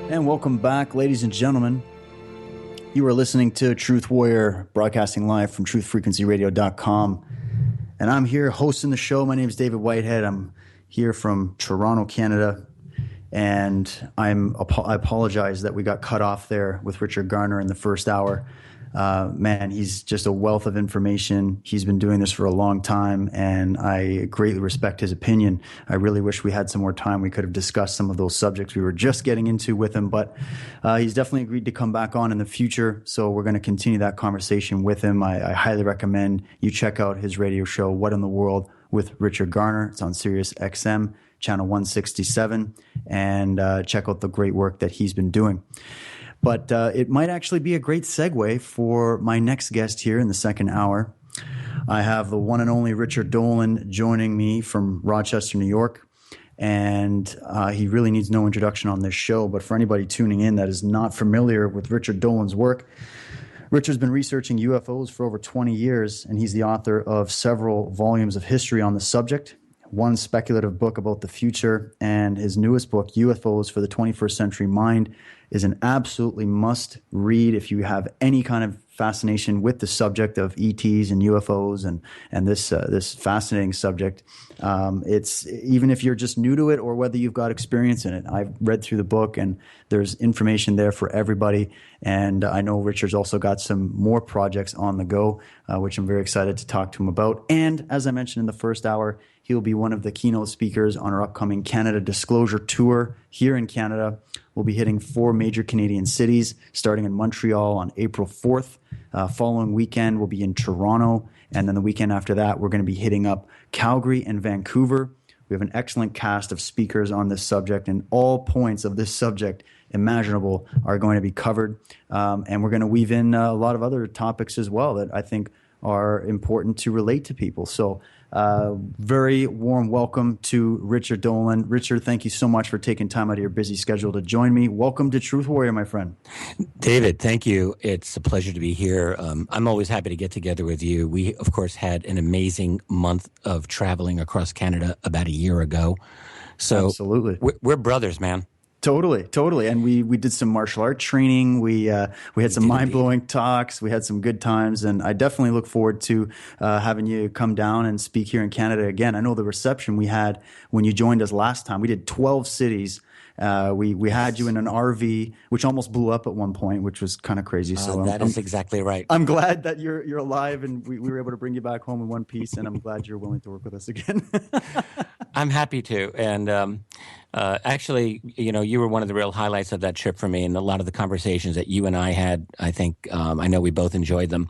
And welcome back, ladies and gentlemen. You are listening to Truth Warrior, broadcasting live from truthfrequencyradio.com. And I'm here hosting the show. My name is David Whitehead. I'm here from Toronto, Canada. And I apologize that we got cut off there with Richard Garner in the first hour. Man, he's just a wealth of information. He's been doing this for a long time, and I greatly respect his opinion. I really wish we had some more time. We could have discussed some of those subjects we were just getting into with him, but he's definitely agreed to come back on in the future, so we're going to continue that conversation with him. I highly recommend you check out his radio show, What in the World with Richard Garner. It's on Sirius XM, channel 167, and check out the great work that he's been doing. But it might actually be a great segue for my next guest here in the second hour. I have the one and only Richard Dolan joining me from Rochester, New York. And he really needs no introduction on this show. But for anybody tuning in that is not familiar with Richard Dolan's work, Richard's been researching UFOs for over 20 years, and he's the author of several volumes of history on the subject, one speculative book about the future, and his newest book, UFOs for the 21st Century Mind, is an absolutely must read if you have any kind of fascination with the subject of ETs and UFOs and this fascinating subject. It's even if you're just new to it or whether you've got experience in it. I've read through the book and there's information there for everybody. And I know Richard's also got some more projects on the go, which I'm very excited to talk to him about. And as I mentioned in the first hour, he'll be one of the keynote speakers on our upcoming Canada Disclosure Tour here in Canada. We'll be hitting 4 major Canadian cities, starting in Montreal on April 4th. Following weekend, we'll be in Toronto. And then the weekend after that, we're going to be hitting up Calgary and Vancouver. We have an excellent cast of speakers on this subject, and all points of this subject imaginable are going to be covered. And we're going to weave in a lot of other topics as well that I think are important to relate to people. So very warm welcome to Richard Dolan. Richard, thank you so much for taking time out of your busy schedule to join me. Welcome to Truth Warrior, my friend. David, thank you. It's a pleasure to be here. I'm always happy to get together with you. We, of course, had an amazing month of traveling across Canada about a year ago. So absolutely, we're brothers, man. Totally. And we did some martial art training. We had some mind-blowing talks. We had some good times. And I definitely look forward to having you come down and speak here in Canada again. I know the reception we had when you joined us last time. We did 12 cities. We had you in an RV, which almost blew up at one point, which was kind of crazy. So that is exactly right. I'm glad that you're alive and we were able to bring you back home in one piece. And I'm glad you're willing to work with us again. I'm happy to. And actually, you were one of the real highlights of that trip for me, and a lot of the conversations that you and I had, I think, I know we both enjoyed them.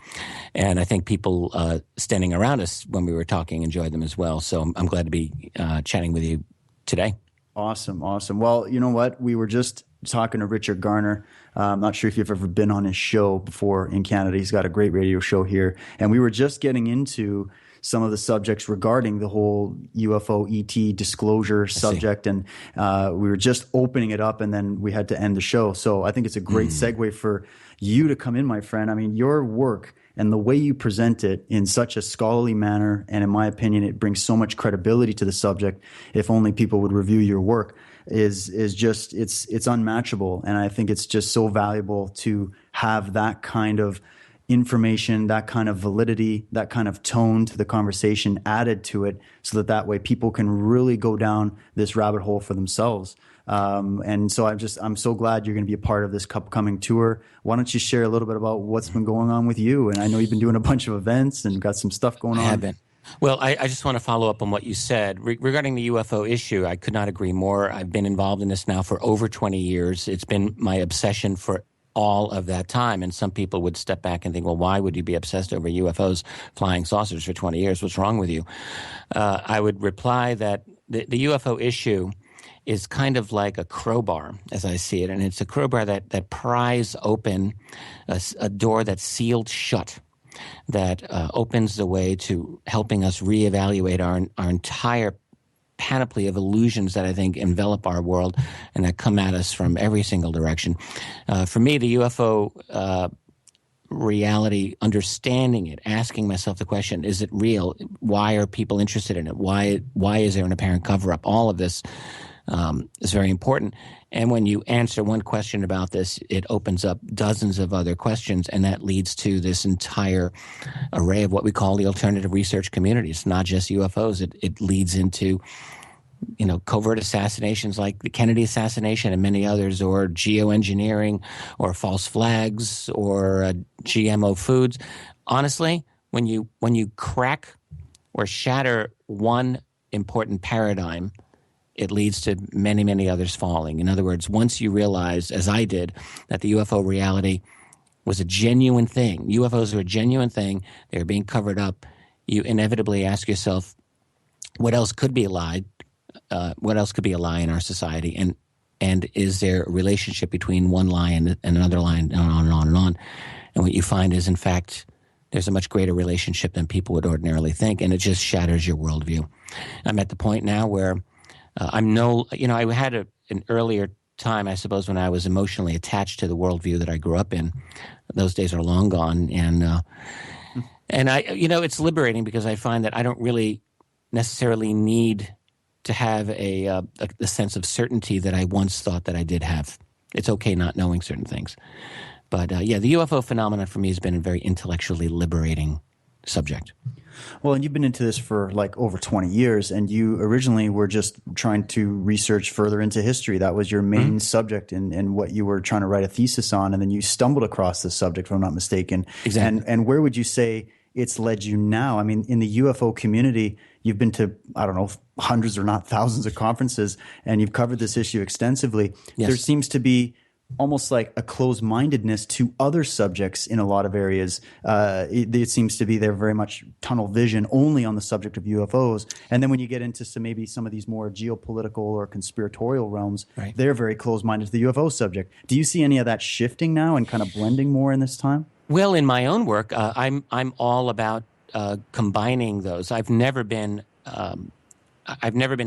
And I think people standing around us when we were talking enjoyed them as well. So I'm glad to be chatting with you today. Awesome. Well, you know what? We were just talking to Richard Garner. I'm not sure if you've ever been on his show before in Canada. He's got a great radio show here. And we were just getting into some of the subjects regarding the whole UFO ET disclosure subject. And we were just opening it up and then we had to end the show. So I think it's a great segue for you to come in, my friend. I mean, your work and the way you present it in such a scholarly manner, and in my opinion, it brings so much credibility to the subject. If only people would review your work, is just it's unmatchable, and I think it's just so valuable to have that kind of information, that kind of validity, that kind of tone to the conversation added to it, so that way people can really go down this rabbit hole for themselves. And so I'm so glad you're going to be a part of this upcoming tour. Why don't you share a little bit about what's been going on with you? And I know you've been doing a bunch of events and got some stuff going on. I have been. Well, I just want to follow up on what you said. Regarding the UFO issue, I could not agree more. I've been involved in this now for over 20 years. It's been my obsession for all of that time. And some people would step back and think, well, why would you be obsessed over UFOs, flying saucers for 20 years? What's wrong with you? I would reply that the UFO issue is kind of like a crowbar, as I see it. And it's a crowbar that pries open a door that's sealed shut, that opens the way to helping us reevaluate our entire panoply of illusions that I think envelop our world and that come at us from every single direction. For me, the UFO reality, understanding it, asking myself the question, is it real? Why are people interested in it? Why is there an apparent cover-up? All of this is very important. And when you answer one question about this, it opens up dozens of other questions, and that leads to this entire array of what we call the alternative research community. It's not just UFOs. It leads into, covert assassinations like the Kennedy assassination and many others, or geoengineering, or false flags, or GMO foods. Honestly, when you crack or shatter one important paradigm, it leads to many, many others falling. In other words, once you realize, as I did, that the UFO reality was a genuine thing, UFOs are a genuine thing, they're being covered up, you inevitably ask yourself, what else could be a lie? What else could be a lie in our society? And is there a relationship between one lie and another lie, and on and on and on? And what you find is, in fact, there's a much greater relationship than people would ordinarily think, and it just shatters your worldview. I'm at the point now where I had an earlier time, I suppose, when I was emotionally attached to the worldview that I grew up in. Those days are long gone, and I, it's liberating, because I find that I don't really necessarily need to have a sense of certainty that I once thought that I did have. It's okay not knowing certain things. But the UFO phenomenon for me has been a very intellectually liberating subject. Well, and you've been into this for like over 20 years, and you originally were just trying to research further into history. That was your main subject and what you were trying to write a thesis on, and then you stumbled across this subject, if I'm not mistaken. Exactly. And where would you say it's led you now? I mean, in the UFO community, you've been to, I don't know, hundreds or not thousands of conferences, and you've covered this issue extensively. Yes. There seems to be almost like a closed-mindedness to other subjects in a lot of areas. It seems to be they're very much tunnel vision only on the subject of UFOs. And then when you get into maybe some of these more geopolitical or conspiratorial realms, right, they're very closed-minded to the UFO subject. Do you see any of that shifting now and kind of blending more in this time? Well, in my own work, I'm all about combining those. I've never been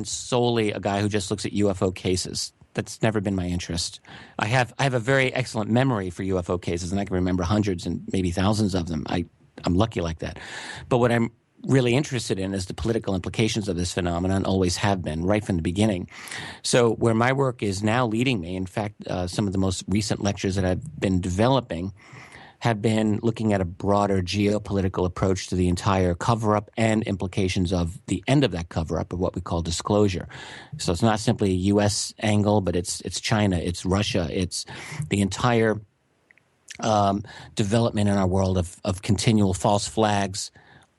solely a guy who just looks at UFO cases. That's never been my interest. I have a very excellent memory for UFO cases, and I can remember hundreds and maybe thousands of them. I'm lucky like that. But what I'm really interested in is the political implications of this phenomenon, always have been, right from the beginning. So where my work is now leading me, in fact, some of the most recent lectures that I've been developing have been looking at a broader geopolitical approach to the entire cover-up and implications of the end of that cover-up, of what we call disclosure. So it's not simply a U.S. angle, but it's China, it's Russia, it's the entire development in our world of continual false flags.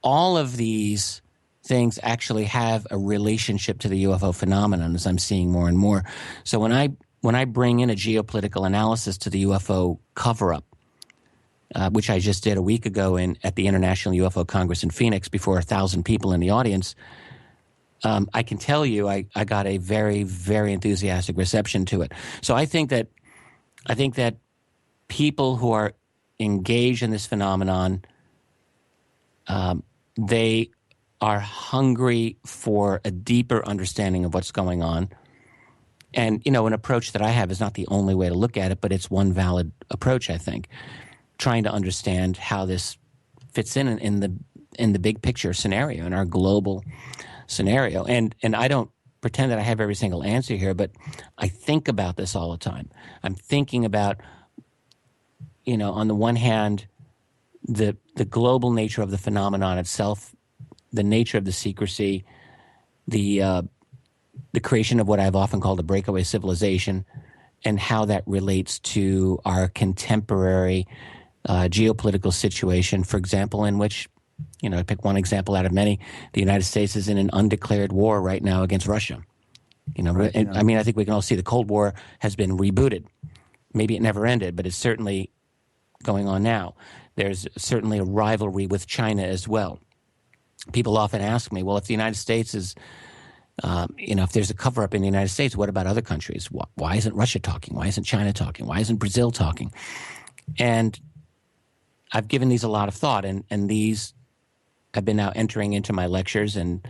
All of these things actually have a relationship to the UFO phenomenon, as I'm seeing more and more. So when I bring in a geopolitical analysis to the UFO cover-up, which I just did a week ago at the International UFO Congress in Phoenix before 1,000 people in the audience, I can tell you I got a very, very enthusiastic reception to it. So I think that people who are engaged in this phenomenon, they are hungry for a deeper understanding of what's going on. And, an approach that I have is not the only way to look at it, but it's one valid approach, I think. Trying to understand how this fits in the big picture scenario, in our global scenario. And I don't pretend that I have every single answer here, but I think about this all the time. I'm thinking about, on the one hand, the global nature of the phenomenon itself, the nature of the secrecy, the creation of what I've often called a breakaway civilization, and how that relates to our contemporary geopolitical situation, for example, in which, I pick one example out of many, the United States is in an undeclared war right now against Russia. Right, I mean, I think we can all see the Cold War has been rebooted. Maybe it never ended, but it's certainly going on now. There's certainly a rivalry with China as well. People often ask me, well, if the United States is, if there's a cover-up in the United States, what about other countries? Why isn't Russia talking? Why isn't China talking? Why isn't Brazil talking? And I've given these a lot of thought, and these have been now entering into my lectures, and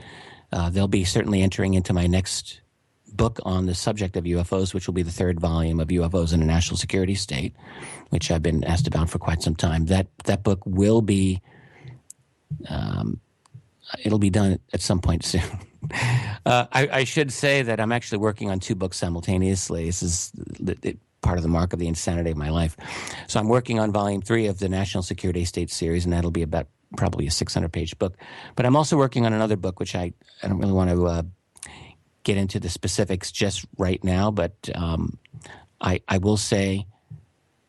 they'll be certainly entering into my next book on the subject of UFOs, which will be the third volume of UFOs in a National Security State, which I've been asked about for quite some time. That book will be, it'll be done at some point soon. I should say that I'm actually working on 2 books simultaneously. This is part of the mark of the insanity of my life. So I'm working on volume 3 of the National Security State series, and that'll be about probably a 600-page book. But I'm also working on another book, which I don't really want to get into the specifics just right now, but I will say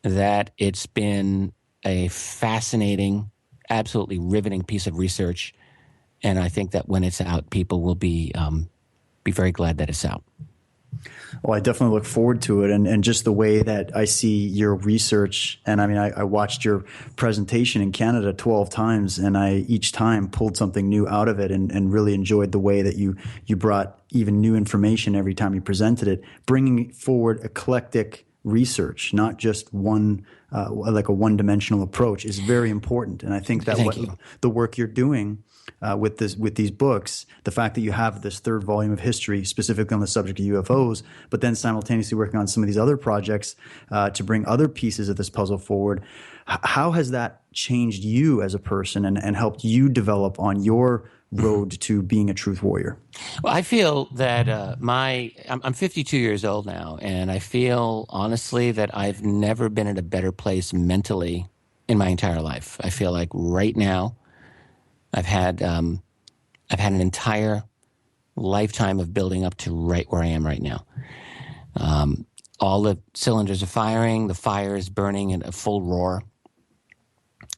that it's been a fascinating, absolutely riveting piece of research, and I think that when it's out, people will be very glad that it's out. Well, I definitely look forward to it, and just the way that I see your research. And I mean, I watched your presentation in Canada 12 times, and I each time pulled something new out of it, and really enjoyed the way that you brought even new information every time you presented it, bringing forward eclectic research, not just one like a one-dimensional approach, is very important. And I think that the work you're doing with these books, the fact that you have this 3rd volume of history specifically on the subject of UFOs, but then simultaneously working on some of these other projects to bring other pieces of this puzzle forward, how has that changed you as a person and helped you develop on your road to being a truth warrior? Well, I feel that I'm 52 years old now, and I feel honestly that I've never been in a better place mentally in my entire life. I feel like right now I've had an entire lifetime of building up to right where I am right now. All the cylinders are firing, the fire is burning at a full roar,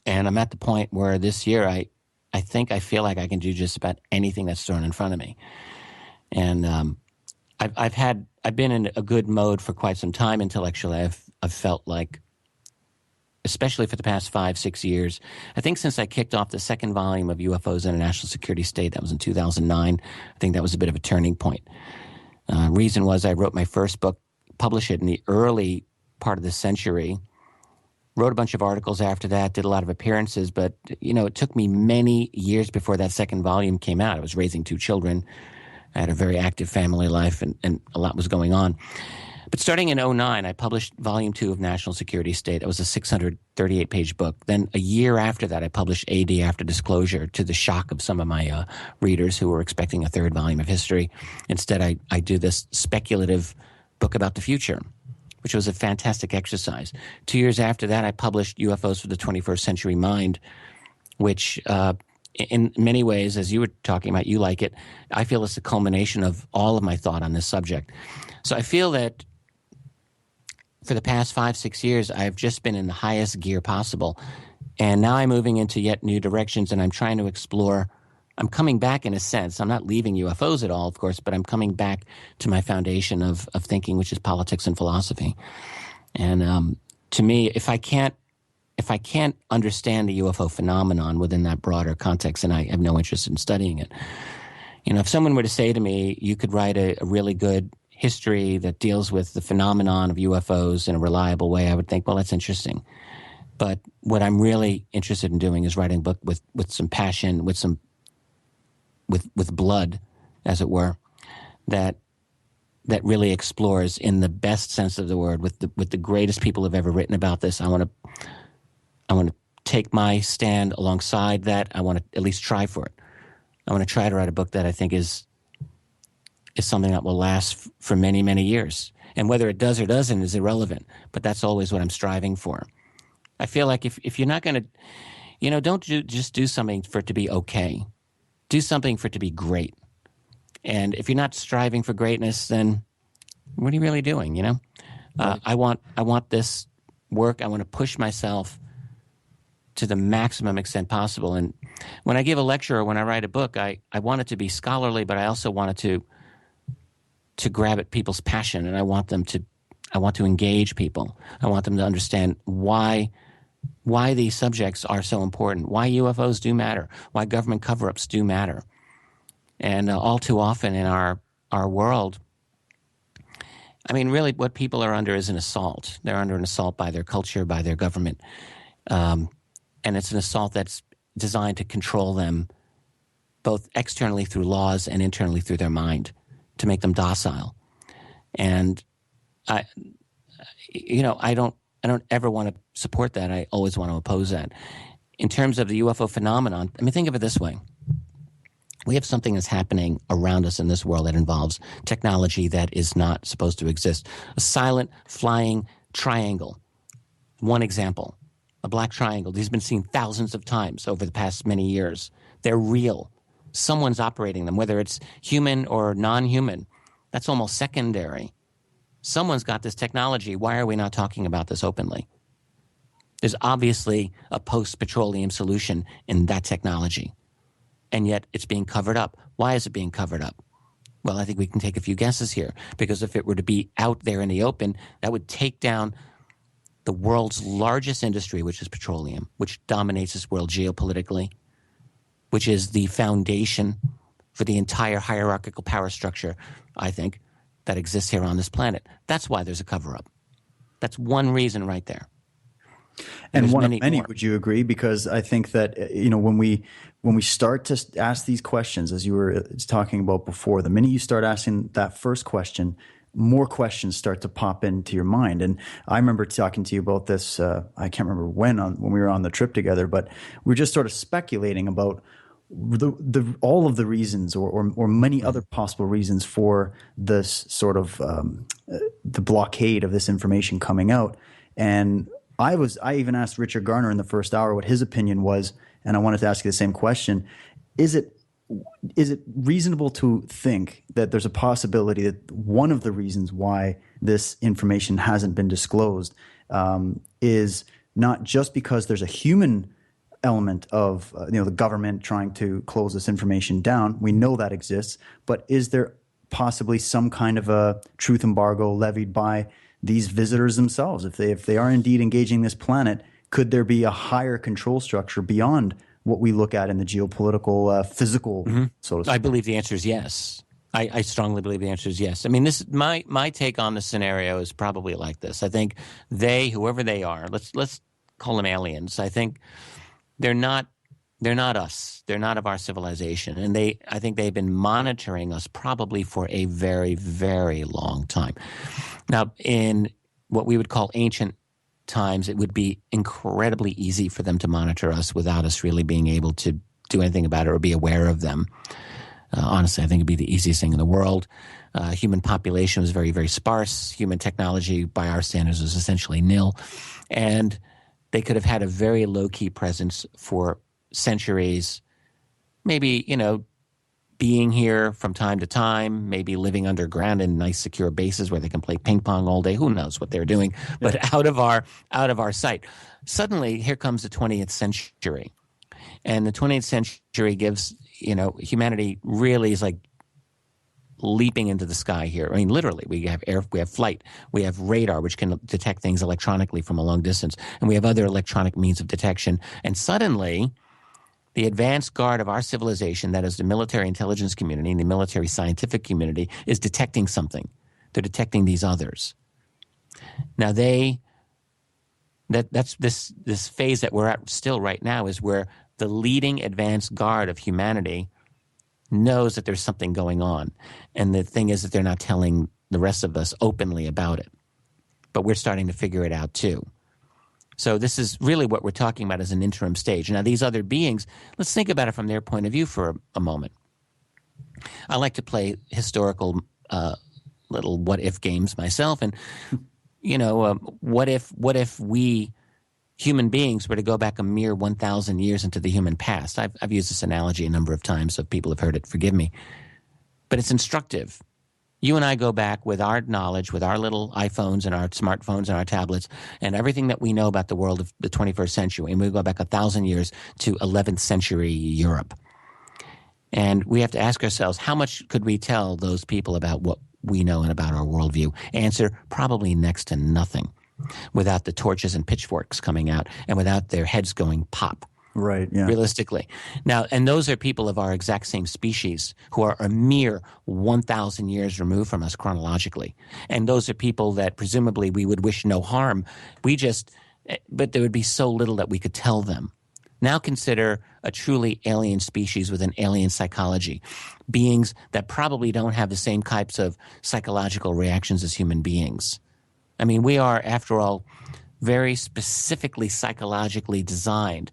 and I'm at the point where this year I feel like I can do just about anything that's thrown in front of me. And I've been in a good mode for quite some time intellectually. I've felt like, especially for the past 5-6 years, I think since I kicked off the 2nd volume of UFOs in a National Security State, that was in 2009, I think that was a bit of a turning point. Reason was I wrote my first book, published it in the early part of the century, wrote a bunch of articles after that, did a lot of appearances, but it took me many years before that 2nd volume came out. I was raising 2 children. I had a very active family life, and a lot was going on. But starting in 2009, I published volume 2 of National Security State. It was a 638-page book. Then a year after that, I published AD After Disclosure, to the shock of some of my readers who were expecting a 3rd volume of history. Instead, I do this speculative book about the future, which was a fantastic exercise. 2 years after that, I published UFOs for the 21st Century Mind, which in many ways, as you were talking about, you like it, I feel it's the culmination of all of my thought on this subject. So I feel that for the past 5-6 years, I've just been in the highest gear possible. And now I'm moving into yet new directions, and I'm trying to explore. I'm coming back in a sense. I'm not leaving UFOs at all, of course, but I'm coming back to my foundation of thinking, which is politics and philosophy. And to me, if I can't understand the UFO phenomenon within that broader context, then I have no interest in studying it. If someone were to say to me, you could write a really good history that deals with the phenomenon of UFOs in a reliable way, I would think, well, that's interesting. But what I'm really interested in doing is writing a book with some passion, with blood, as it were, that really explores, in the best sense of the word, with the greatest people who've ever written about this. I want to take my stand alongside that. I want to at least try for it. I want to try to write a book that I think is something that will last for many, many years. And whether it does or doesn't is irrelevant, but that's always what I'm striving for. I feel like if you're not going to, don't just do something for it to be okay. Do something for it to be great. And if you're not striving for greatness, then what are you really doing, Right. I want this work. I want to push myself to the maximum extent possible. And when I give a lecture or when I write a book, I want it to be scholarly, but I also want it to grab at people's passion, and I want to engage people. I want them to understand why these subjects are so important, why UFOs do matter, why government cover-ups do matter. And all too often in our world, I mean, really what people are under is an assault. They're under an assault by their culture, by their government. And it's an assault that's designed to control them both externally through laws and internally through their mind, to make them docile. And I don't ever want to support that. I always want to oppose that. In terms of the UFO phenomenon, I mean, think of it this way. We have something that's happening around us in this world that involves technology that is not supposed to exist. A silent flying triangle. One example, a black triangle. These have been seen thousands of times over the past many years. They're real. Someone's operating them, whether it's human or non-human. That's almost secondary. Someone's got this technology. Why are we not talking about this openly? There's obviously a post-petroleum solution in that technology, and yet it's being covered up. Why is it being covered up? Well, I think we can take a few guesses here, because if it were to be out there in the open, that would take down the world's largest industry, which is petroleum, which dominates this world geopolitically, which is the foundation for the entire hierarchical power structure, I think, that exists here on this planet. That's why there's a cover-up. That's one reason right there. And one of many, would you agree? Because I think that, when we start to ask these questions, as you were talking about before, the minute you start asking that first question, more questions start to pop into your mind. And I remember talking to you about this, I can't remember when we were on the trip together, but we were just sort of speculating about all of the reasons or many other possible reasons for this sort of the blockade of this information coming out. And I even asked Richard Garner in the first hour what his opinion was, and I wanted to ask you the same question. Is it reasonable to think that there's a possibility that one of the reasons why this information hasn't been disclosed is not just because there's a human element of the government trying to close this information down? We know that exists, but is there possibly some kind of a truth embargo levied by these visitors themselves? If they are indeed engaging this planet, could there be a higher control structure beyond what we look at in the geopolitical, physical, so to speak? I believe the answer is yes. I strongly believe the answer is yes. I mean, my take on the scenario is probably like this. I think whoever they are, let's call them aliens. I think they're not us. They're not of our civilization, and I think they've been monitoring us probably for a very, very long time. Now, in what we would call ancient times, it would be incredibly easy for them to monitor us without us really being able to do anything about it or be aware of them. Honestly, I think it'd be the easiest thing in the world. Human population was very, very sparse. Human technology, by our standards, was essentially nil. And they could have had a very low-key presence for centuries, maybe, being here from time to time, maybe living underground in nice secure bases where they can play ping pong all day. Who knows what they're doing, but out of our sight. Suddenly, here comes the 20th century. And the 20th century gives, humanity really is like leaping into the sky here. I mean, literally, we have flight, we have radar, which can detect things electronically from a long distance, and we have other electronic means of detection. And suddenly, the advanced guard of our civilization, that is the military intelligence community and the military scientific community, is detecting something. They're detecting these others. Now that's this phase that we're at still right now, is where the leading advanced guard of humanity knows that there's something going on. And the thing is that they're not telling the rest of us openly about it. But we're starting to figure it out too. So this is really what we're talking about as an interim stage. Now, these other beings, let's think about it from their point of view for a moment. I like to play historical little what-if games myself. And, what if we human beings were to go back a mere 1,000 years into the human past? I've used this analogy a number of times, so if people have heard it, forgive me. But it's instructive. You and I go back with our knowledge, with our little iPhones and our smartphones and our tablets and everything that we know about the world of the 21st century. And we go back 1,000 years to 11th century Europe. And we have to ask ourselves, how much could we tell those people about what we know and about our worldview? Answer, probably next to nothing, without the torches and pitchforks coming out and without their heads going pop. Right, yeah. Realistically. Now, and those are people of our exact same species who are a mere 1,000 years removed from us chronologically. And those are people that presumably we would wish no harm. But there would be so little that we could tell them. Now consider a truly alien species with an alien psychology. Beings that probably don't have the same types of psychological reactions as human beings. I mean, we are, after all, very specifically psychologically designed.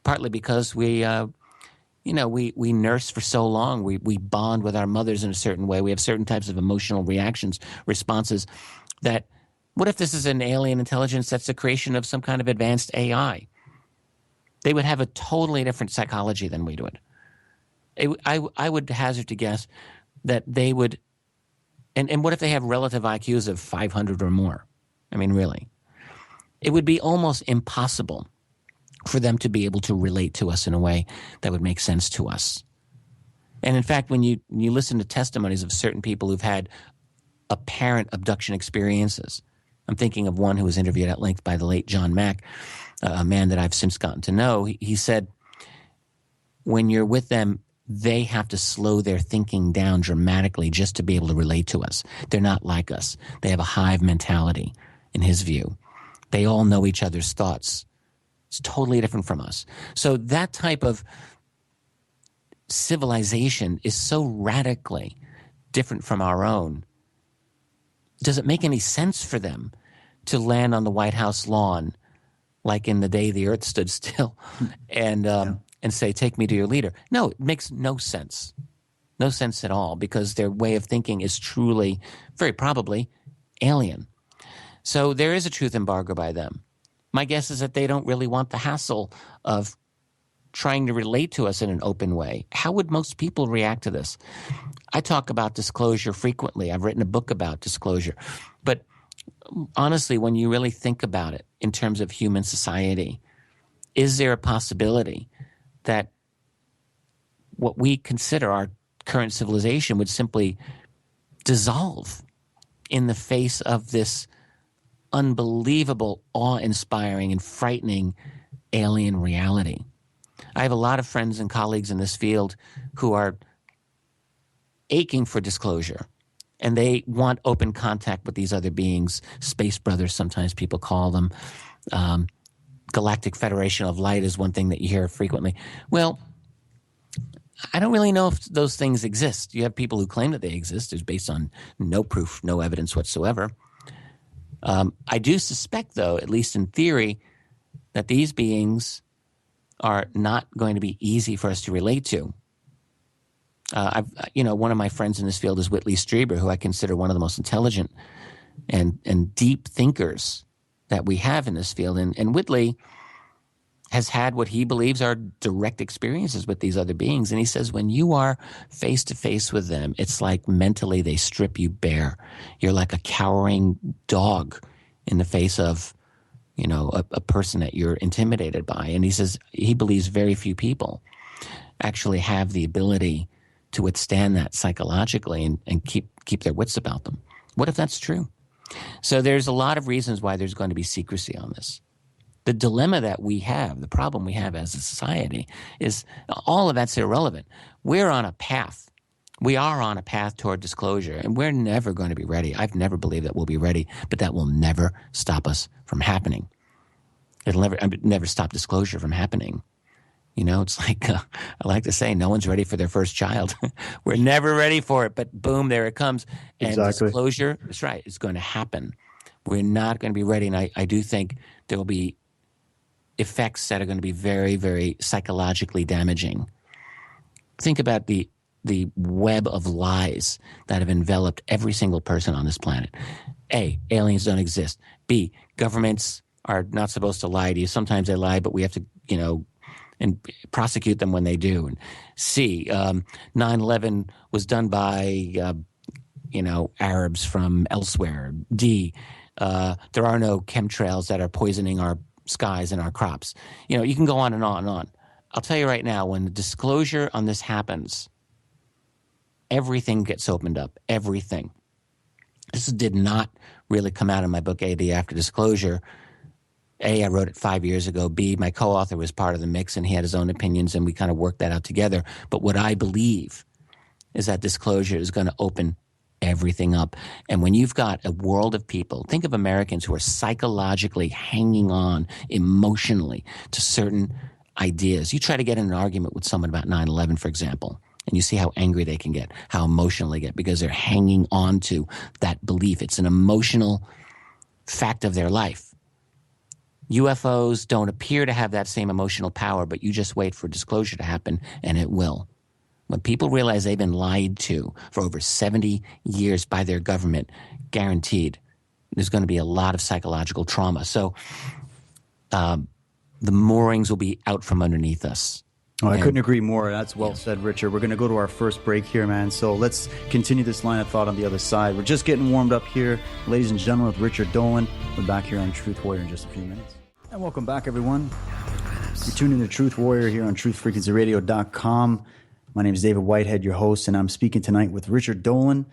Partly because we we nurse for so long. We bond with our mothers in a certain way. We have certain types of emotional responses that what if this is an alien intelligence that's the creation of some kind of advanced AI? They would have a totally different psychology than we would. I would hazard to guess that they would, and what if they have relative IQs of 500 or more? I mean, really. It would be almost impossible for them to be able to relate to us in a way that would make sense to us. And in fact, when you listen to testimonies of certain people who've had apparent abduction experiences, I'm thinking of one who was interviewed at length by the late John Mack, a man that I've since gotten to know. He said, when you're with them, they have to slow their thinking down dramatically just to be able to relate to us. They're not like us. They have a hive mentality, in his view. They all know each other's thoughts. It's totally different from us. So that type of civilization is so radically different from our own. Does it make any sense for them to land on the White House lawn like in the day the earth stood still and say, take me to your leader? No, it makes no sense. No sense at all, because their way of thinking is truly, very probably, alien. So there is a truth embargo by them. My guess is that they don't really want the hassle of trying to relate to us in an open way. How would most people react to this? I talk about disclosure frequently. I've written a book about disclosure. But honestly, when you really think about it in terms of human society, is there a possibility that what we consider our current civilization would simply dissolve in the face of this unbelievable, awe-inspiring and frightening alien reality? I have a lot of friends and colleagues in this field who are aching for disclosure, and they want open contact with these other beings. Space brothers, sometimes people call them. Galactic Federation of Light is one thing that you hear frequently. Well, I don't really know if those things exist. You have people who claim that they exist. It's based on no proof, no evidence whatsoever. I do suspect, though, at least in theory, that these beings are not going to be easy for us to relate to. One of my friends in this field is Whitley Strieber, who I consider one of the most intelligent and deep thinkers that we have in this field. And Whitley has had what he believes are direct experiences with these other beings. And he says when you are face to face with them, it's like mentally they strip you bare. You're like a cowering dog in the face of, a person that you're intimidated by. And he says he believes very few people actually have the ability to withstand that psychologically and keep their wits about them. What if that's true? So there's a lot of reasons why there's going to be secrecy on this. The dilemma that we have, the problem we have as a society, is all of that's irrelevant. We're on a path. We are on a path toward disclosure, and we're never going to be ready. I've never believed that we'll be ready, but that will never stop us from happening. It'll never stop disclosure from happening. It's like, I like to say, no one's ready for their first child. We're never ready for it, but boom, there it comes. And exactly. Disclosure, that's right, it's going to happen. We're not going to be ready, and I do think there will be effects that are going to be very, very psychologically damaging. Think about the web of lies that have enveloped every single person on this planet. A, aliens don't exist. B, governments are not supposed to lie to you. Sometimes they lie, but we have to, and prosecute them when they do. And C, 9/11 was done by, Arabs from elsewhere. D, there are no chemtrails that are poisoning our skies and our crops. You can go on and on and on. I'll tell you right now, when the disclosure on this happens, everything gets opened up. Everything. This did not really come out in my book, A, Day After Disclosure. A, I wrote it 5 years ago. B, my co-author was part of the mix, and he had his own opinions, and we kind of worked that out together. But what I believe is that disclosure is going to open everything up. And when you've got a world of people, think of Americans who are psychologically hanging on emotionally to certain ideas. You try to get in an argument with someone about 9/11, for example, and you see how angry they can get, how emotional they get, because they're hanging on to that belief. It's an emotional fact of their life. UFOs don't appear to have that same emotional power, but you just wait for disclosure to happen, and it will. When people realize they've been lied to for over 70 years by their government, guaranteed, there's going to be a lot of psychological trauma. So the moorings will be out from underneath us. Oh, I couldn't agree more. That's well said, Richard. We're going to go to our first break here, man. So let's continue this line of thought on the other side. We're just getting warmed up here, ladies and gentlemen, with Richard Dolan. We're back here on Truth Warrior in just a few minutes. And welcome back, everyone. You're tuned in to Truth Warrior here on truthfrequencyradio.com. My name is David Whitehead, your host, and I'm speaking tonight with Richard Dolan.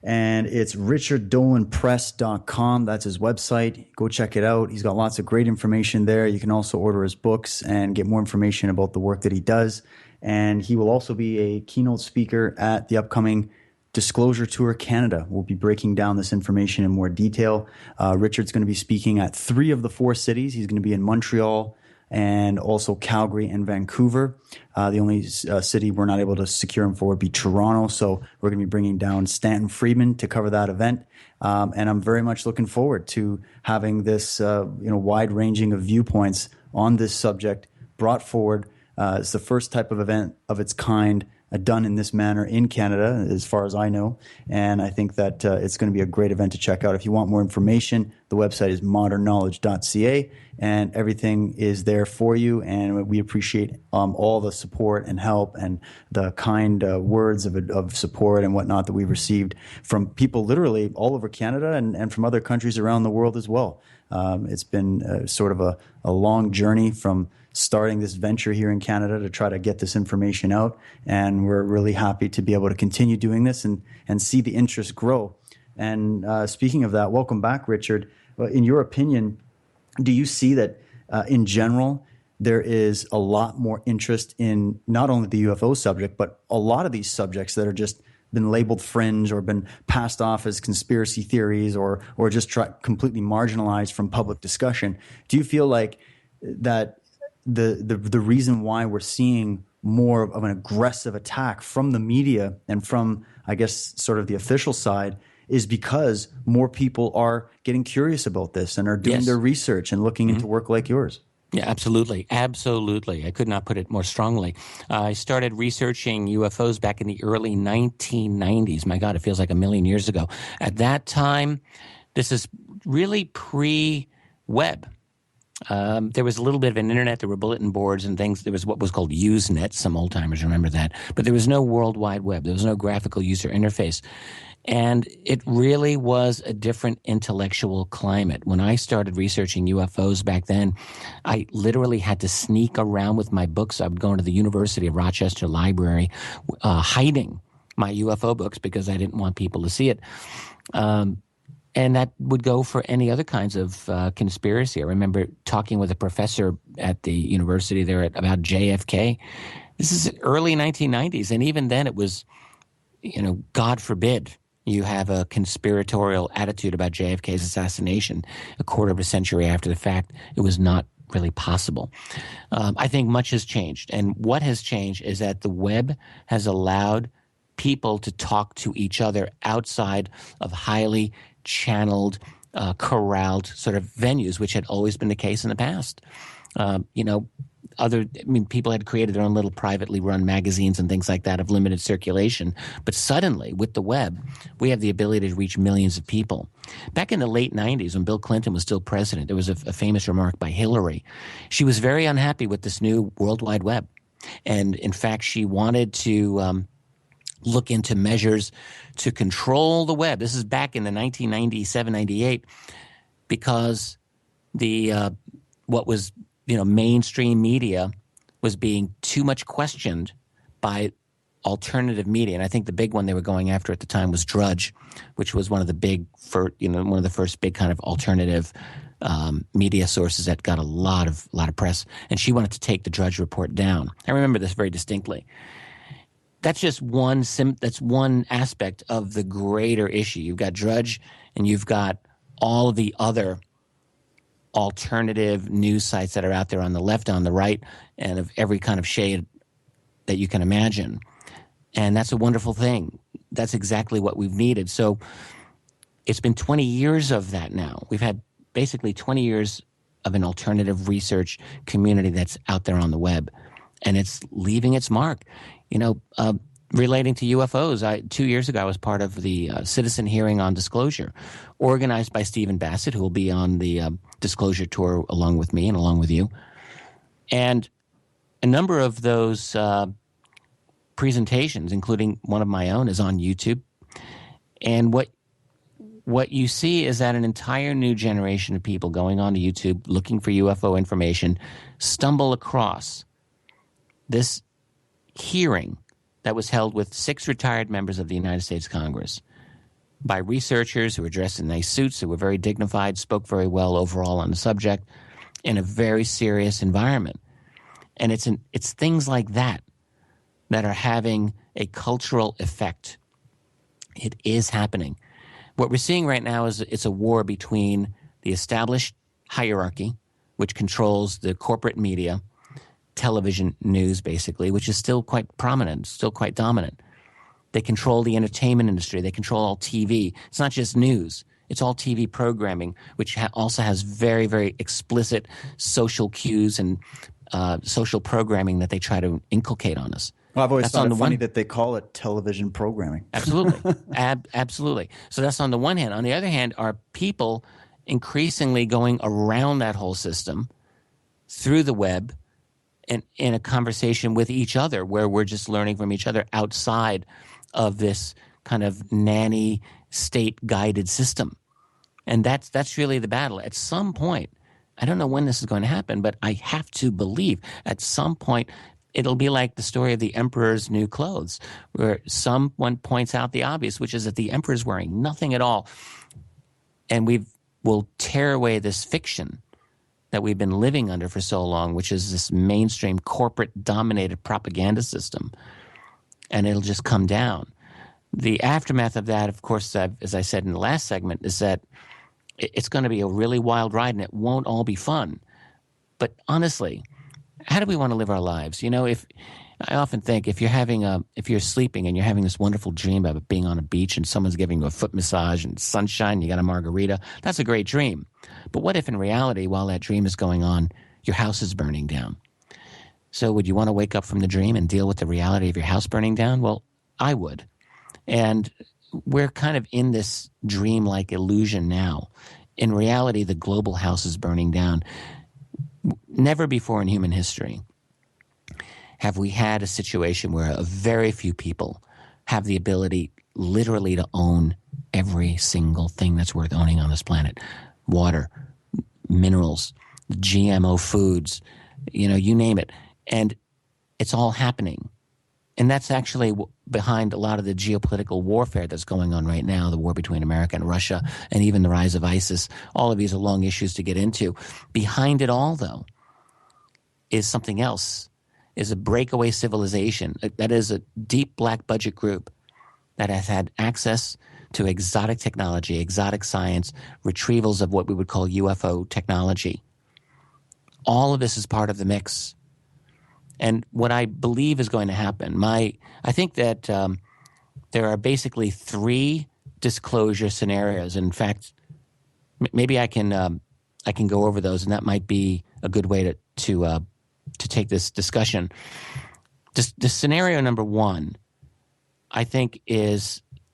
And it's richarddolanpress.com. That's his website. Go check it out. He's got lots of great information there. You can also order his books and get more information about the work that he does. And he will also be a keynote speaker at the upcoming Disclosure Tour Canada. We'll be breaking down this information in more detail. Richard's going to be speaking at 3 of the 4 cities. He's going to be in Montreal and also Calgary and Vancouver. The only city we're not able to secure him for would be Toronto. So we're going to be bringing down Stanton Friedman to cover that event. And I'm very much looking forward to having this wide ranging of viewpoints on this subject brought forward. It's the first type of event of its kind done in this manner in Canada, as far as I know. And I think that it's going to be a great event to check out. If you want more information, the website is modernknowledge.ca, and everything is there for you. And we appreciate all the support and help and the kind words of support and whatnot that we've received from people literally all over Canada and from other countries around the world as well. It's been sort of a long journey from starting this venture here in Canada to try to get this information out. And we're really happy to be able to continue doing this and see the interest grow. And speaking of that, welcome back, Richard. In your opinion, do you see that in general, there is a lot more interest in not only the UFO subject, but a lot of these subjects that are just been labeled fringe or been passed off as conspiracy theories or just completely marginalized from public discussion? Do you feel like that the reason why we're seeing more of an aggressive attack from the media and from, I guess, sort of the official side is because more people are getting curious about this and are doing their research and looking into work like yours? Yeah, absolutely. Absolutely. I could not put it more strongly. I started researching UFOs back in the early 1990s. My God, it feels like a million years ago. At that time, this is really pre-web. There was a little bit of an internet. There were bulletin boards and things. There was what was called Usenet. Some old timers remember that. But there was no World Wide Web. There was no graphical user interface. And it really was a different intellectual climate. When I started researching UFOs back then, I literally had to sneak around with my books. I would go into the University of Rochester library, hiding my UFO books because I didn't want people to see it. And that would go for any other kinds of conspiracy. I remember talking with a professor at the university there about JFK. This is early 1990s. And even then it was, God forbid you have a conspiratorial attitude about JFK's assassination a quarter of a century after the fact. It was not really possible. I think much has changed. And what has changed is that the web has allowed people to talk to each other outside of highly channeled, corralled sort of venues, which had always been the case in the past. People had created their own little privately run magazines and things like that of limited circulation. But suddenly, with the web, we have the ability to reach millions of people. Back in the late 90s, when Bill Clinton was still president, there was a famous remark by Hillary. She was very unhappy with this new World Wide Web. And in fact, she wanted to look into measures to control the web. This is back in the 1997, 98, because the what was mainstream media was being too much questioned by alternative media. And I think the big one they were going after at the time was Drudge, which was one of the one of the first big kind of alternative media sources that got a lot of press. And she wanted to take the Drudge report down. I remember this very distinctly. That's just one aspect of the greater issue. You've got Drudge and you've got all of the other alternative news sites that are out there on the left, on the right, and of every kind of shade that you can imagine. And that's a wonderful thing. That's exactly what we've needed. So it's been 20 years of that now. We've had basically 20 years of an alternative research community that's out there on the web. And it's leaving its mark. Relating to UFOs, 2 years ago, I was part of the citizen hearing on disclosure, organized by Stephen Bassett, who will be on the disclosure tour along with me and along with you. And a number of those presentations, including one of my own, is on YouTube. And what you see is that an entire new generation of people going on to YouTube looking for UFO information stumble across this hearing that was held with 6 retired members of the United States Congress by researchers who were dressed in nice suits, who were very dignified, spoke very well overall on the subject in a very serious environment. And it's things like that that are having a cultural effect. It is happening. What we're seeing right now is it's a war between the established hierarchy, which controls the corporate media, television news basically, which is still quite prominent, still quite dominant. They control the entertainment industry. They control all TV. It's not just news. It's all TV programming, which also has very, very explicit social cues and social programming that they try to inculcate on us. Well, I've always found it funny that they call it television programming. Absolutely. Absolutely. So that's on the one hand. On the other hand, are people increasingly going around that whole system through the web and in a conversation with each other where we're just learning from each other outside of this kind of nanny state-guided system. And that's really the battle. At some point, I don't know when this is going to happen, but I have to believe at some point it'll be like the story of the emperor's new clothes, where someone points out the obvious, which is that the emperor's wearing nothing at all. And we'll tear away this fiction that we've been living under for so long, which is this mainstream corporate-dominated propaganda system, and it'll just come down. The aftermath of that, of course, as I said in the last segment, is that it's going to be a really wild ride, and it won't all be fun. But honestly, how do we want to live our lives? I often think if you're sleeping and you're having this wonderful dream about being on a beach and someone's giving you a foot massage and sunshine, you got a margarita, that's a great dream. But what if in reality, while that dream is going on, your house is burning down? So would you want to wake up from the dream and deal with the reality of your house burning down? Well, I would. And we're kind of in this dream-like illusion now. In reality, the global house is burning down. Never before in human history have we had a situation where a very few people have the ability literally to own every single thing that's worth owning on this planet. Water, minerals, GMO foods, you name it. And it's all happening. And that's actually behind a lot of the geopolitical warfare that's going on right now, the war between America and Russia, and even the rise of ISIS. All of these are long issues to get into. Behind it all, though, is something else, is a breakaway civilization. That is a deep black budget group that has had access to exotic technology, exotic science, retrievals of what we would call UFO technology. All of this is part of the mix. And what I believe is going to happen, I think that there are basically 3 disclosure scenarios. In fact, maybe I can go over those, and that might be a good way to take this discussion. The scenario number 1, I think,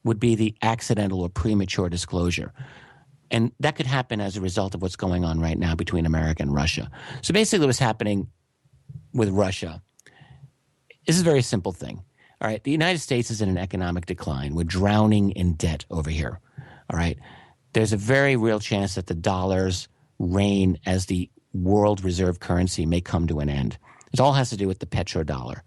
would be the accidental or premature disclosure. And that could happen as a result of what's going on right now between America and Russia. So basically what's happening with Russia, this is a very simple thing. All right, the United States is in an economic decline. We're drowning in debt over here. All right, there's a very real chance that the dollar's reign as the world reserve currency may come to an end. It all has to do with the petrodollar.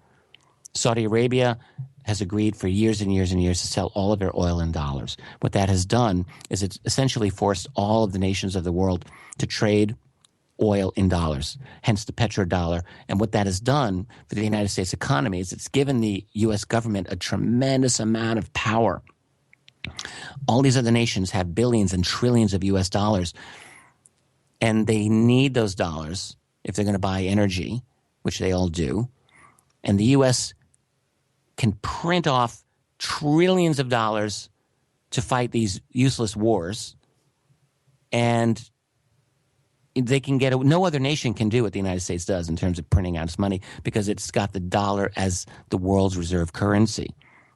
Saudi Arabia has agreed for years and years and years to sell all of their oil in dollars. What that has done is it's essentially forced all of the nations of the world to trade oil in dollars, hence the petrodollar. And what that has done for the United States economy is it's given the U.S. government a tremendous amount of power. All these other nations have billions and trillions of U.S. dollars, and they need those dollars if they're going to buy energy, which they all do. And the U.S. can print off trillions of dollars to fight these useless wars, and they can get no other nation can do what the United States does in terms of printing out its money because it's got the dollar as the world's reserve currency.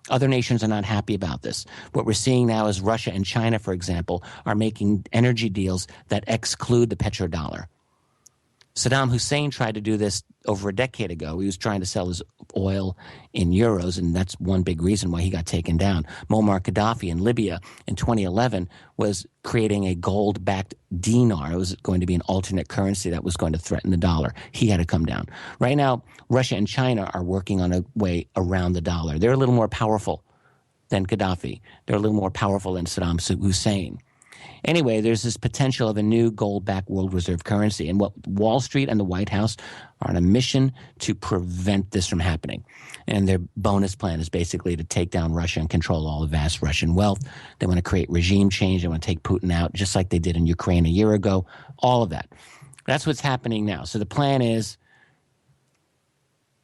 Other nations are not happy about this. What we're seeing now is Russia and China, for example, are making energy deals that exclude the petrodollar. Saddam Hussein tried to do this over a decade ago. He was trying to sell his oil in euros, and that's one big reason why he got taken down. Muammar Gaddafi in Libya in 2011 was creating a gold-backed dinar. It was going to be an alternate currency that was going to threaten the dollar. He had to come down. Right now, Russia and China are working on a way around the dollar. They're a little more powerful than Gaddafi. They're a little more powerful than Saddam Hussein. Anyway, there's this potential of a new gold-backed world reserve currency. And what Wall Street and the White House are on a mission to prevent this from happening. And their bonus plan is basically to take down Russia and control all the vast Russian wealth. They want to create regime change. They want to take Putin out, just like they did in Ukraine a year ago. All of that. That's what's happening now. So the plan is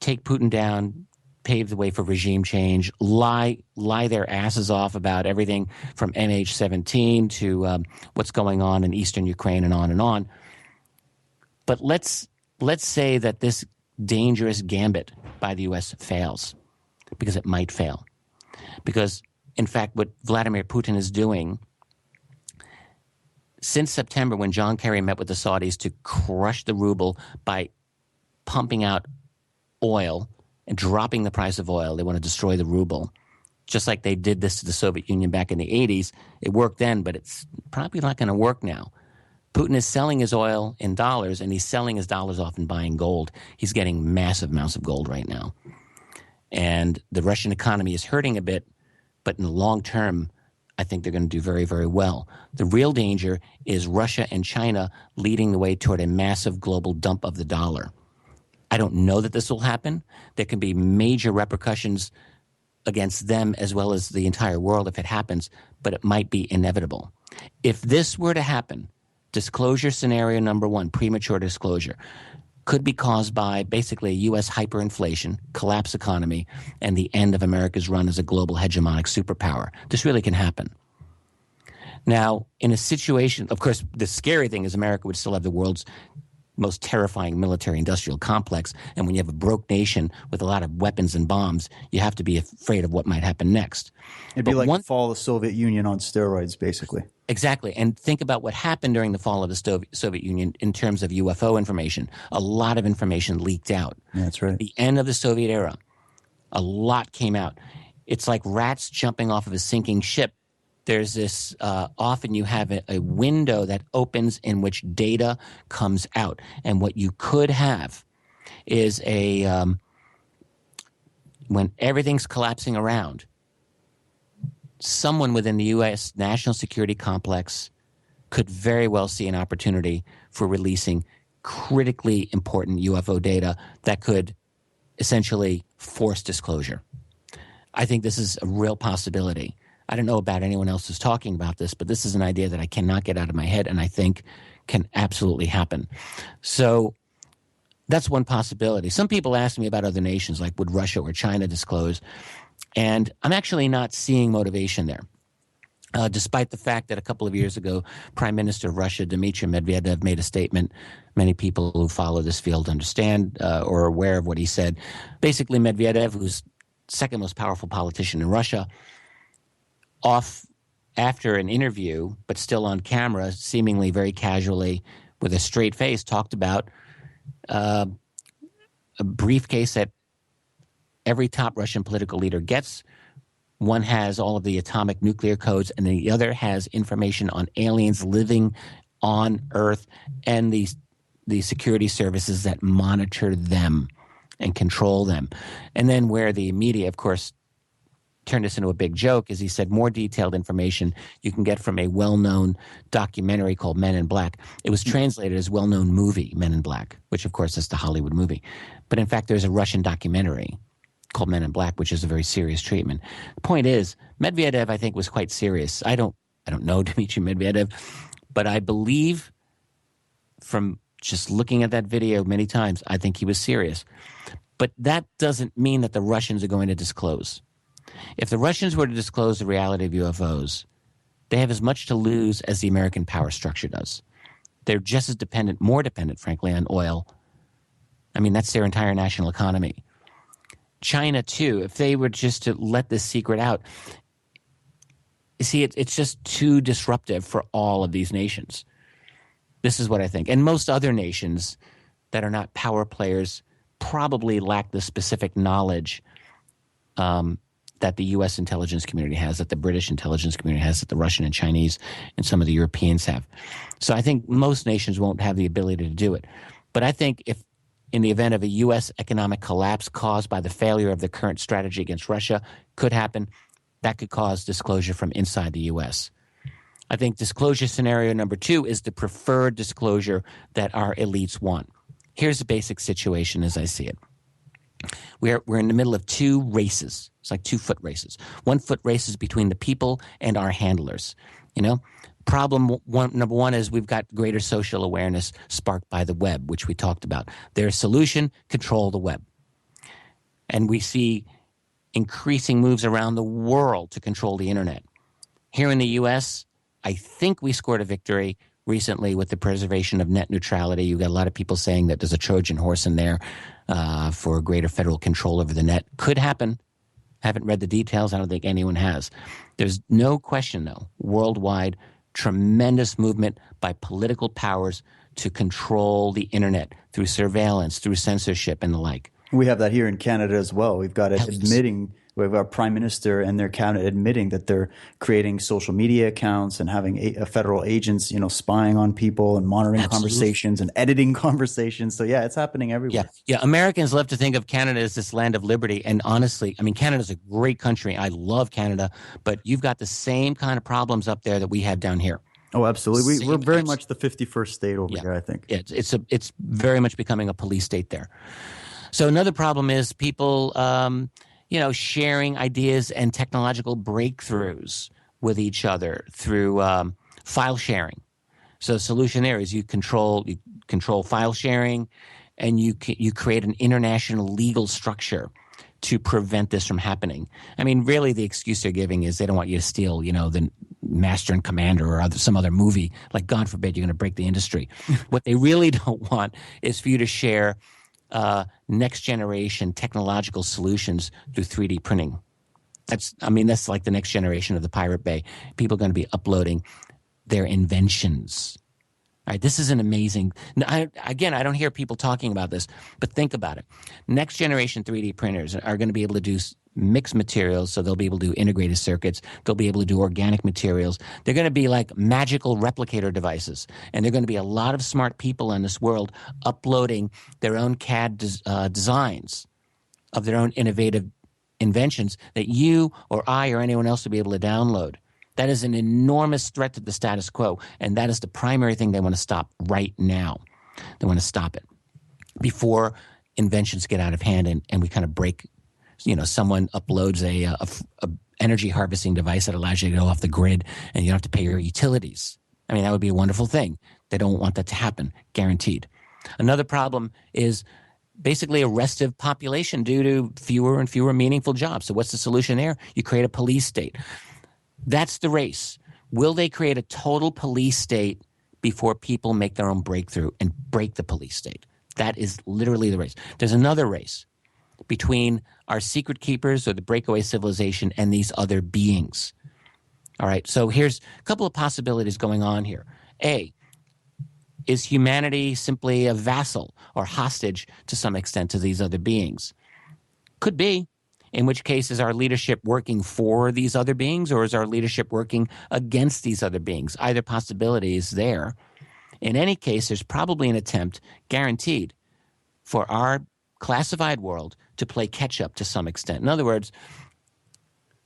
take Putin down, pave the way for regime change, lie their asses off about everything from MH17 to what's going on in eastern Ukraine and on and on. But let's say that this dangerous gambit by the U.S. fails, because it might fail. Because, in fact, what Vladimir Putin is doing since September, when John Kerry met with the Saudis to crush the ruble by pumping out oil and dropping the price of oil. They want to destroy the ruble, just like they did this to the Soviet Union back in the 80s. It worked then, but it's probably not going to work now. Putin is selling his oil in dollars, and he's selling his dollars off and buying gold. He's getting massive amounts of gold right now. And the Russian economy is hurting a bit, but in the long term, I think they're going to do very, very well. The real danger is Russia and China leading the way toward a massive global dump of the dollar. I don't know that this will happen. There can be major repercussions against them as well as the entire world if it happens, but it might be inevitable. If this were to happen, disclosure scenario number one, premature disclosure, could be caused by basically U.S. hyperinflation, collapse economy, and the end of America's run as a global hegemonic superpower. This really can happen. Now, in a situation, of course, the scary thing is America would still have the world's most terrifying military-industrial complex, and when you have a broke nation with a lot of weapons and bombs, you have to be afraid of what might happen next. It'd be like the fall of the Soviet Union on steroids, basically. Exactly, and think about what happened during the fall of the Soviet Union in terms of UFO information. A lot of information leaked out. That's right. At the end of the Soviet era, a lot came out. It's like rats jumping off of a sinking ship. There's this, often you have a window that opens in which data comes out. And what you could have is when everything's collapsing around, someone within the U.S. national security complex could very well see an opportunity for releasing critically important UFO data that could essentially force disclosure. I think this is a real possibility. I don't know about anyone else who's talking about this, but this is an idea that I cannot get out of my head and I think can absolutely happen. So that's one possibility. Some people ask me about other nations, like would Russia or China disclose? And I'm actually not seeing motivation there. Despite the fact that a couple of years ago, Prime Minister of Russia, Dmitry Medvedev, made a statement. Many people who follow this field understand or are aware of what he said. Basically, Medvedev, who's second most powerful politician in Russia, off after an interview, but still on camera, seemingly very casually, with a straight face, talked about a briefcase that every top Russian political leader gets. One has all of the atomic nuclear codes, and the other has information on aliens living on Earth and the security services that monitor them and control them. And then where the media, of course, turned this into a big joke is he said more detailed information you can get from a well-known documentary called Men in Black. It was translated as well-known movie, Men in Black, which of course is the Hollywood movie. But in fact, there's a Russian documentary called Men in Black, which is a very serious treatment. The point is, Medvedev, I think, was quite serious. I don't know Dmitry Medvedev, but I believe from just looking at that video many times, I think he was serious. But that doesn't mean that the Russians are going to disclose. If the Russians were to disclose the reality of UFOs, they have as much to lose as the American power structure does. They're just as dependent, more dependent, frankly, on oil. I mean, that's their entire national economy. China, too, if they were just to let this secret out, you see, it's just too disruptive for all of these nations. This is what I think. And most other nations that are not power players probably lack the specific knowledge that the U.S. intelligence community has, that the British intelligence community has, that the Russian and Chinese and some of the Europeans have. So I think most nations won't have the ability to do it. But I think if in the event of a U.S. economic collapse caused by the failure of the current strategy against Russia, could happen, that could cause disclosure from inside the U.S. I think disclosure scenario number 2 is the preferred disclosure that our elites want. Here's the basic situation as I see it. We're in the middle of 2 races. It's like 2 foot races. 1 foot race is between the people and our handlers. Number one is we've got greater social awareness sparked by the web, which we talked about. Their solution, control the web. And we see increasing moves around the world to control the internet. Here in the U.S., I think we scored a victory recently with the preservation of net neutrality. You've got a lot of people saying that there's a Trojan horse in there for greater federal control over the net. Could happen. Haven't read the details. I don't think anyone has. There's no question, though, worldwide, tremendous movement by political powers to control the internet through surveillance, through censorship, and the like. We have that here in Canada as well. We've got it admitting, we have our prime minister and their cabinet admitting that they're creating social media accounts and having federal agents, spying on people and monitoring conversations and editing conversations. So yeah, it's happening everywhere. Yeah. Americans love to think of Canada as this land of liberty. And honestly, I mean, Canada's a great country. I love Canada, but you've got the same kind of problems up there that we have down here. Oh, absolutely. We're very much the 51st state over here, I think. It's very much becoming a police state there. So another problem is people, sharing ideas and technological breakthroughs with each other through file sharing. So the solution there is you control file sharing, and you create an international legal structure to prevent this from happening. I mean, really, the excuse they're giving is they don't want you to steal, the Master and Commander or some other movie. Like, God forbid, you're going to break the industry. What they really don't want is for you to share next generation technological solutions through 3D printing. That's like the next generation of the Pirate Bay. People are going to be uploading their inventions. All right, this is an amazing. I don't hear people talking about this, but think about it. Next generation 3D printers are going to be able to do mixed materials, so they'll be able to do integrated circuits. They'll be able to do organic materials. They're going to be like magical replicator devices, and there are going to be a lot of smart people in this world uploading their own CAD designs of their own innovative inventions that you or I or anyone else will be able to download. That is an enormous threat to the status quo, and that is the primary thing they want to stop right now. They want to stop it before inventions get out of hand and we kind of break. Someone uploads a energy harvesting device that allows you to go off the grid and you don't have to pay your utilities. I mean, that would be a wonderful thing. They don't want that to happen, guaranteed. Another problem is basically a restive population due to fewer and fewer meaningful jobs. So what's the solution there? You create a police state. That's the race. Will they create a total police state before people make their own breakthrough and break the police state? That is literally the race. There's another race between our secret keepers or the breakaway civilization and these other beings. All right, so here's a couple of possibilities going on here. A, is humanity simply a vassal or hostage to some extent to these other beings? Could be. In which case, is our leadership working for these other beings, or is our leadership working against these other beings? Either possibility is there. In any case, there's probably an attempt, guaranteed, for our classified world to play catch-up to some extent. In other words,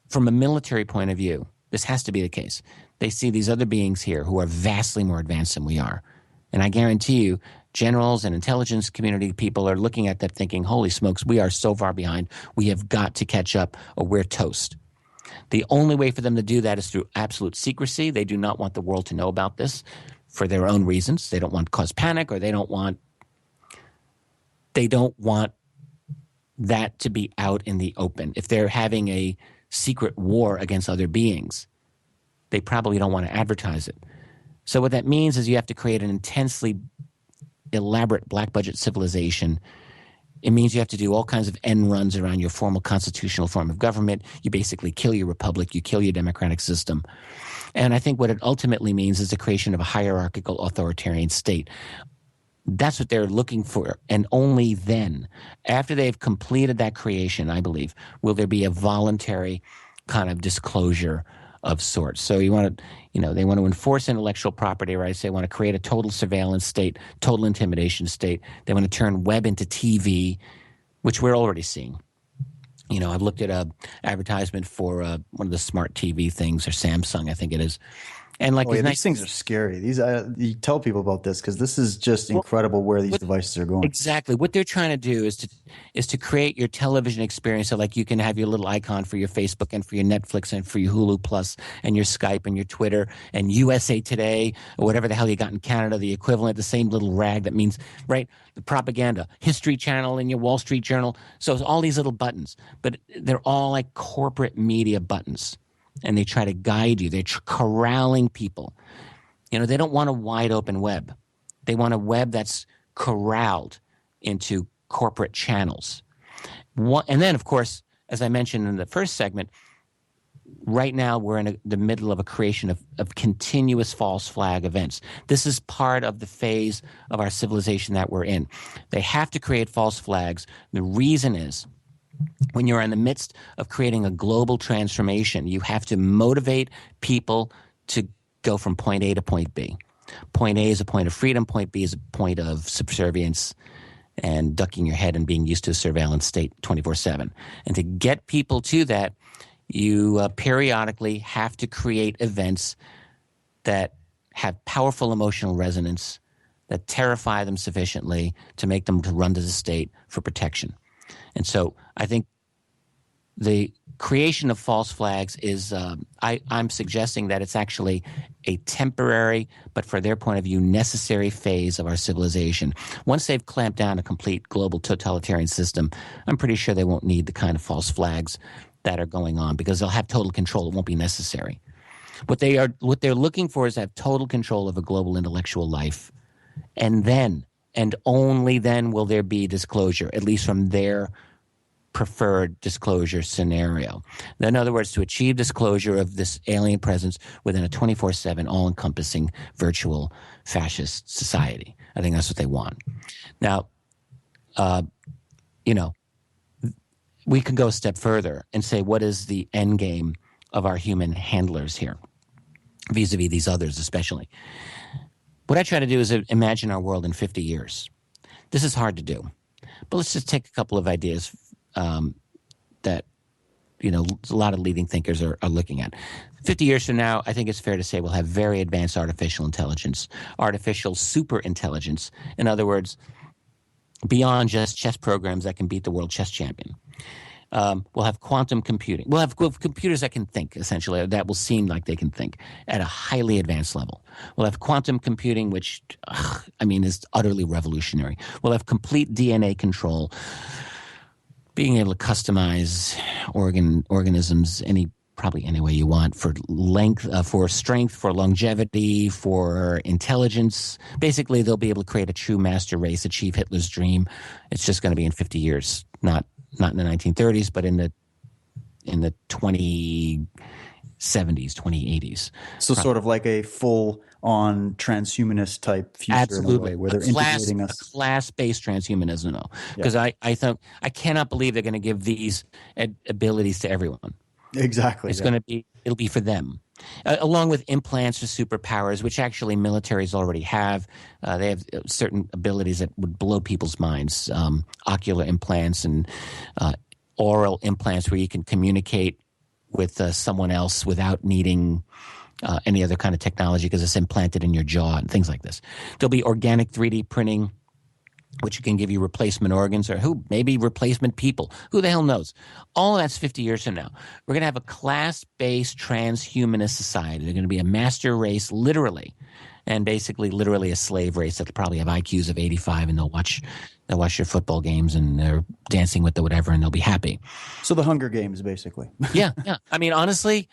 from a military point of view, this has to be the case. They see these other beings here who are vastly more advanced than we are. And I guarantee you, generals and intelligence community people are looking at that thinking, holy smokes, we are so far behind. We have got to catch up or we're toast. The only way for them to do that is through absolute secrecy. They do not want the world to know about this for their own reasons. They don't want to cause panic, or they don't want that to be out in the open. If they're having a secret war against other beings, they probably don't want to advertise it. So what that means is you have to create an intensely elaborate black budget civilization. It means you have to do all kinds of end runs around your formal constitutional form of government. You basically kill your republic. You kill your democratic system. And I think what it ultimately means is the creation of a hierarchical authoritarian state. That's what they're looking for. And only then, after they've completed that creation, I believe, will there be a voluntary kind of disclosure of sorts. So you want to, they want to enforce intellectual property rights. They want to create a total surveillance state, total intimidation state. They want to turn web into TV, which we're already seeing. I've looked at a advertisement for one of the smart TV things, or Samsung, I think it is. And these things are scary. You tell people about this because this is just incredible where these devices are going. Exactly. What they're trying to do is to create your television experience. So you can have your little icon for your Facebook and for your Netflix and for your Hulu Plus and your Skype and your Twitter and USA Today or whatever the hell you got in Canada, the equivalent, the same little rag that means, right, the propaganda, History Channel and your Wall Street Journal. So it's all these little buttons, but they're all like corporate media buttons. And they try to guide you. They're corralling people. They don't want a wide open web. They want a web that's corralled into corporate channels. And then, of course, as I mentioned in the first segment, right now we're in the middle of a creation of continuous false flag events. This is part of the phase of our civilization that we're in. They have to create false flags. The reason is, when you're in the midst of creating a global transformation, you have to motivate people to go from point A to point B. Point A is a point of freedom. Point B is a point of subservience and ducking your head and being used to a surveillance state 24/7. And to get people to that, you periodically have to create events that have powerful emotional resonance, that terrify them sufficiently to make them to run to the state for protection. And so I think the creation of false flags is I'm suggesting that it's actually a temporary, but for their point of view, necessary phase of our civilization. Once they've clamped down a complete global totalitarian system, I'm pretty sure they won't need the kind of false flags that are going on because they'll have total control. It won't be necessary. What they're looking for is to have total control of a global intellectual life. And then, and only then, will there be disclosure, at least from their preferred disclosure scenario. In other words, to achieve disclosure of this alien presence within a 24/7 all-encompassing virtual fascist society. I think that's what they want. Now, we can go a step further and say, what is the end game of our human handlers here, vis-a-vis these others especially? What I try to do is imagine our world in 50 years. This is hard to do, but let's just take a couple of ideas that a lot of leading thinkers are looking at. 50 years from now, I think it's fair to say we'll have very advanced artificial intelligence, artificial superintelligence. In other words, beyond just chess programs that can beat the world chess champion. We'll have quantum computing. We'll have computers that can think, essentially, that will seem like they can think at a highly advanced level. We'll have quantum computing, which, is utterly revolutionary. We'll have complete DNA control, being able to customize organisms probably any way you want, for length, for strength, for longevity, for intelligence. Basically, they'll be able to create a true master race, achieve Hitler's dream. It's just going to be in 50 years, not in the 1930s, but in the 2070s, 2080s. So sort of like a full-on transhumanist type future. Absolutely. In a way, where they're integrating us. A class-based transhumanism, no. Because I cannot believe they're going to give these abilities to everyone. Exactly. It'll be for them. Along with implants for superpowers, which actually militaries already have. They have certain abilities that would blow people's minds. Ocular implants and oral implants where you can communicate with someone else without needing any other kind of technology because it's implanted in your jaw and things like this. There'll be organic 3D printing, which can give you replacement organs or maybe replacement people. Who the hell knows? All of that's 50 years from now. We're going to have a class-based transhumanist society. They're going to be a master race, literally, and basically literally a slave race that'll probably have IQs of 85, and they'll watch your football games and they're dancing with the whatever, and they'll be happy. So the Hunger Games, basically. Yeah. Honestly,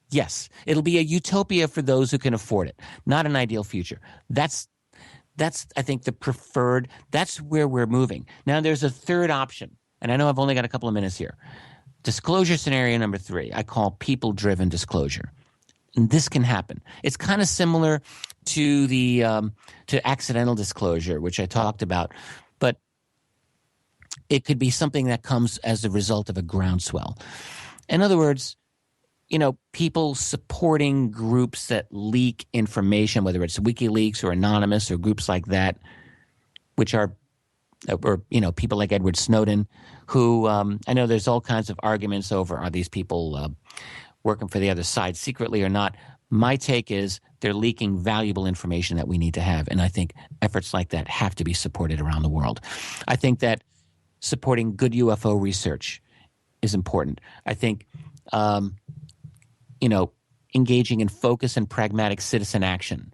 Yes, it'll be a utopia for those who can afford it, not an ideal future. That's I think the preferred. That's where we're moving. Now there's a third option, and I know I've only got a couple of minutes here. Disclosure scenario number 3, I call people-driven disclosure. And this can happen. It's kind of similar to the to accidental disclosure, which I talked about, but it could be something that comes as a result of a groundswell. In other words, people supporting groups that leak information, whether it's WikiLeaks or Anonymous or groups like that, which are, or people like Edward Snowden, who I know there's all kinds of arguments over, are these people working for the other side secretly or not? My take is they're leaking valuable information that we need to have, and I think efforts like that have to be supported around the world. I think that supporting good UFO research is important. I think engaging in focus and pragmatic citizen action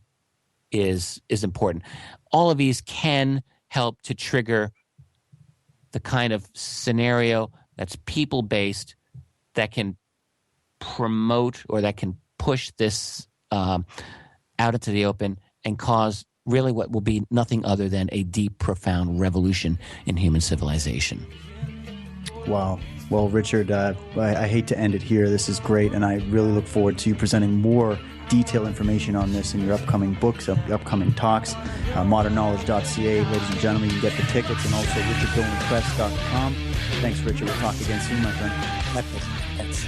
is important. All of these can help to trigger the kind of scenario that's people-based, that can promote or that can push this out into the open and cause really what will be nothing other than a deep, profound revolution in human civilization. Wow. Well, Richard, I hate to end it here. This is great, and I really look forward to you presenting more detailed information on this in your upcoming books, upcoming talks. modernknowledge.ca. Ladies and gentlemen, you can get the tickets, and also richarddolanpress.com. Thanks, Richard. We'll talk again soon, my friend. My pleasure. Thanks.